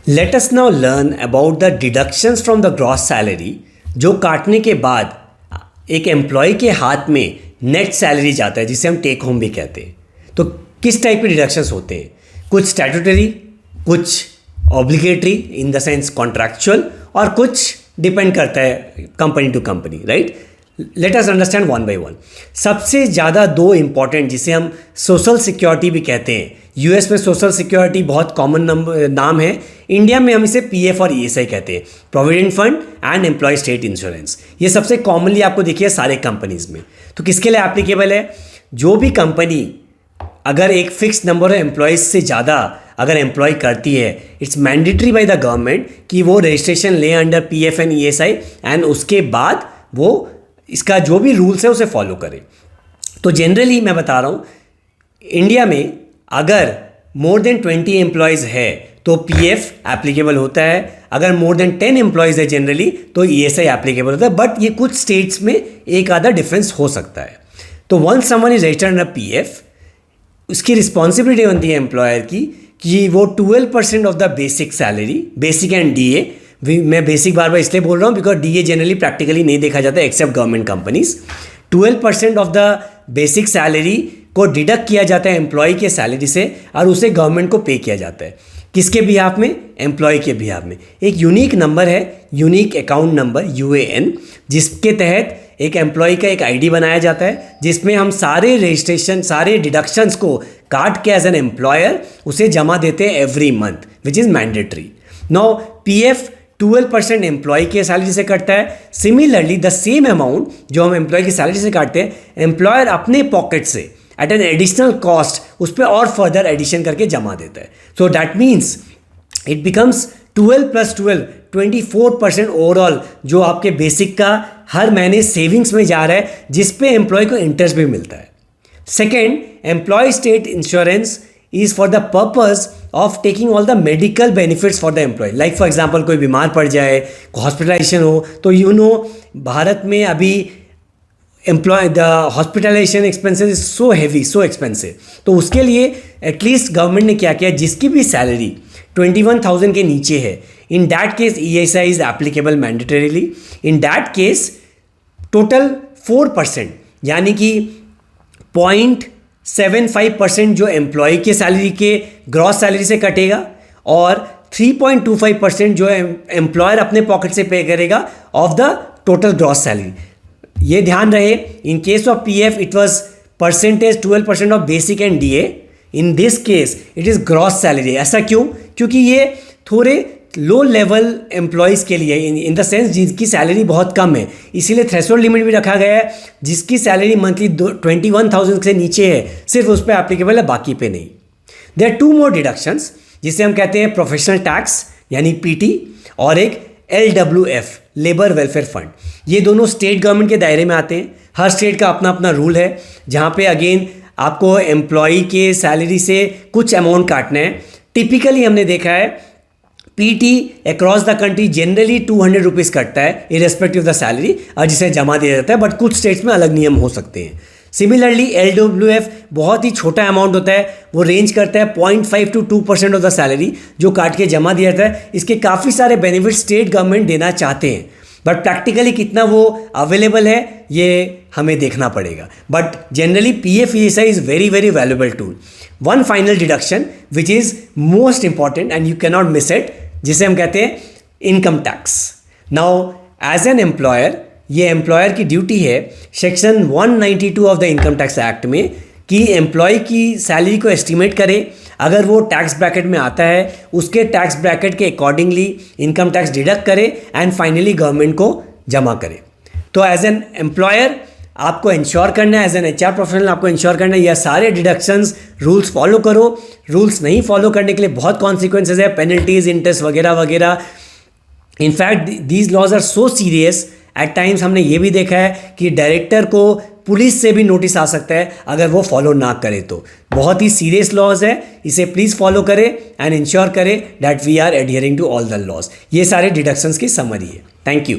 Let us now learn about the deductions from the gross salary जो काटने के बाद एक एम्प्लॉय के हाथ में नेट सैलरी जाता है, जिसे हम टेक होम भी कहते हैं। तो किस टाइप के डिडक्शंस होते हैं? कुछ स्टैट्यूटरी, कुछ obligatory in the sense contractual, और कुछ डिपेंड करता है company to company, right. Let us understand one by one. सबसे ज़्यादा दो इंपॉर्टेंट, जिसे हम सोशल सिक्योरिटी भी कहते हैं। यूएस में सोशल सिक्योरिटी बहुत कॉमन नाम है, इंडिया में हम इसे पीएफ और ईएसआई कहते हैं, provident fund and employ state insurance. ये सबसे कॉमनली आपको देखिए सारे कंपनीज में। तो किसके लिए एप्लीकेबल है? जो भी कंपनी अगर एक फिक्स नंबर ऑफ एम्प्लॉयज़ से ज़्यादा अगर एम्प्लॉय करती है, it's mandatory by the government कि वो रजिस्ट्रेशन ले under PF and ESI, and उसके बाद वो इसका जो भी रूल्स है उसे फॉलो करे। तो जनरली मैं बता रहा हूँ, इंडिया में अगर मोर देन 20 एम्प्लॉयज़ है तो पीएफ एप्लीकेबल होता है, अगर मोर देन 10 एम्प्लॉयज़ है जनरली तो ईएसआई एप्लीकेबल होता है। बट ये कुछ स्टेट्स में एक आधा डिफरेंस हो सकता है। तो once someone is registered under PF, उसकी रिस्पॉन्सिबिलिटी बनती है एम्प्लॉयर की कि वो 12% of the basic salary, basic and DA, मैं बेसिक बार बार इसलिए बोल रहा हूँ बिकॉज डीए जनरली प्रैक्टिकली नहीं देखा जाता except government companies. 12% of the basic salary को डिडक्ट किया जाता है एम्प्लॉय के सैलरी से, और उसे गवर्नमेंट को पे किया जाता है। किसके बिहाफ में? एम्प्लॉय के बिहाफ में। एक यूनिक नंबर है, यूनिक अकाउंट नंबर, यूएएन, जिसके तहत एक एम्प्लॉय का एक आईडी बनाया जाता है, जिसमें हम सारे रजिस्ट्रेशन, सारे डिडक्शंस को काट के एज एन एम्प्लॉयर उसे जमा देते हैं every month, which is mandatory. Now PF 12% employ के सैलरी से कटता है। सिमिलरली द सेम अमाउंट जो हम एम्प्लॉय की सैलरी से काटते हैं, एम्प्लॉयर अपने पॉकेट से एट एन एडिशनल कॉस्ट उस पर और फर्दर एडिशन करके जमा देता है। So that means it becomes 12 + 12, 24% overall जो आपके बेसिक का हर महीने सेविंग्स में जा रहा है, जिस पे एम्प्लॉय को इंटरेस्ट भी मिलता है। Second, employ state insurance is for the purpose of taking all the medical benefits for the employ. Like for example कोई बीमार पड़ जाए, हॉस्पिटलाइजेशन हो, तो भारत में अभी the hospitalization expenses is so heavy, so expensive. तो उसके लिए एटलीस्ट गवर्नमेंट ने क्या किया, जिसकी भी सैलरी 21,000 के नीचे है, in that case ESI is applicable mandatorily. In that case total 4%, यानी कि 0.75% जो एम्प्लॉय के सैलरी के ग्रॉस सैलरी से कटेगा, और 3.25% जो एम्प्लॉयर अपने पॉकेट से पे करेगा of the total gross salary. ये ध्यान रहे, in case of PF it was percentage 12% of basic and DA, in this case it is gross salary. ऐसा क्यों? क्योंकि ये थोड़े लो लेवल एम्प्लॉयज़ के लिए, इन द सेंस जिनकी सैलरी बहुत कम है, इसीलिए थ्रेशोल्ड लिमिट भी रखा गया है। जिसकी सैलरी मंथली 21,000 से नीचे है, सिर्फ उस पर एप्लीकेबल है, बाकी पे नहीं। देयर आर 2 मोर डिडक्शंस, जिसे हम कहते हैं प्रोफेशनल टैक्स यानी पीटी, और एक LWF, लेबर वेलफेयर फंड। ये दोनों स्टेट गवर्नमेंट के दायरे में आते हैं। हर स्टेट का अपना अपना रूल है, जहाँ पे अगेन आपको एम्प्लॉय के सैलरी से कुछ अमाउंट काटना है। टिपिकली हमने देखा है PT across the country generally 200 rupees कटता है इरेस्पेक्टिव द सैलरी, और जिसे जमा दिया जाता है, बट कुछ स्टेट्स में अलग नियम हो सकते हैं। सिमिलरली LWF बहुत ही छोटा अमाउंट होता है, वो रेंज करता है 0.5 to 2% ऑफ द सैलरी जो काट के जमा दिया जाता है। इसके काफ़ी सारे बेनिफिट स्टेट गवर्नमेंट देना चाहते हैं, बट प्रैक्टिकली कितना वो अवेलेबल है ये हमें देखना पड़ेगा। But generally PF ESI is very very valuable tool. One final deduction which is most important and you cannot miss it, जिसे हम कहते हैं income tax. Now as an employer, ये एम्प्लॉयर की ड्यूटी है section 192 of the income tax act में कि employ की सैलरी को एस्टिमेट करे, अगर वो टैक्स ब्रैकेट में आता है उसके टैक्स ब्रैकेट के अकॉर्डिंगली इनकम टैक्स डिडक्ट करे, एंड फाइनली गवर्नमेंट को जमा करे। तो एज एन एम्प्लॉयर आपको इंश्योर करना है, एज एन एचआर प्रोफेशनल आपको इंश्योर करना है यह सारे डिडक्शंस रूल्स फॉलो करो। रूल्स नहीं फॉलो करने के लिए बहुत कॉन्सिक्वेंसेज है, पेनल्टीज, इंटरेस्ट वगैरह वगैरह। In fact these laws are so serious, at times हमने ये भी देखा है कि डायरेक्टर को पुलिस से भी नोटिस आ सकता है अगर वो फॉलो ना करे। तो बहुत ही सीरियस लॉज है, इसे प्लीज़ फॉलो करें एंड इंश्योर करें that we are adhering to all the laws. ये सारे डिडक्शंस की समरी है। Thank you.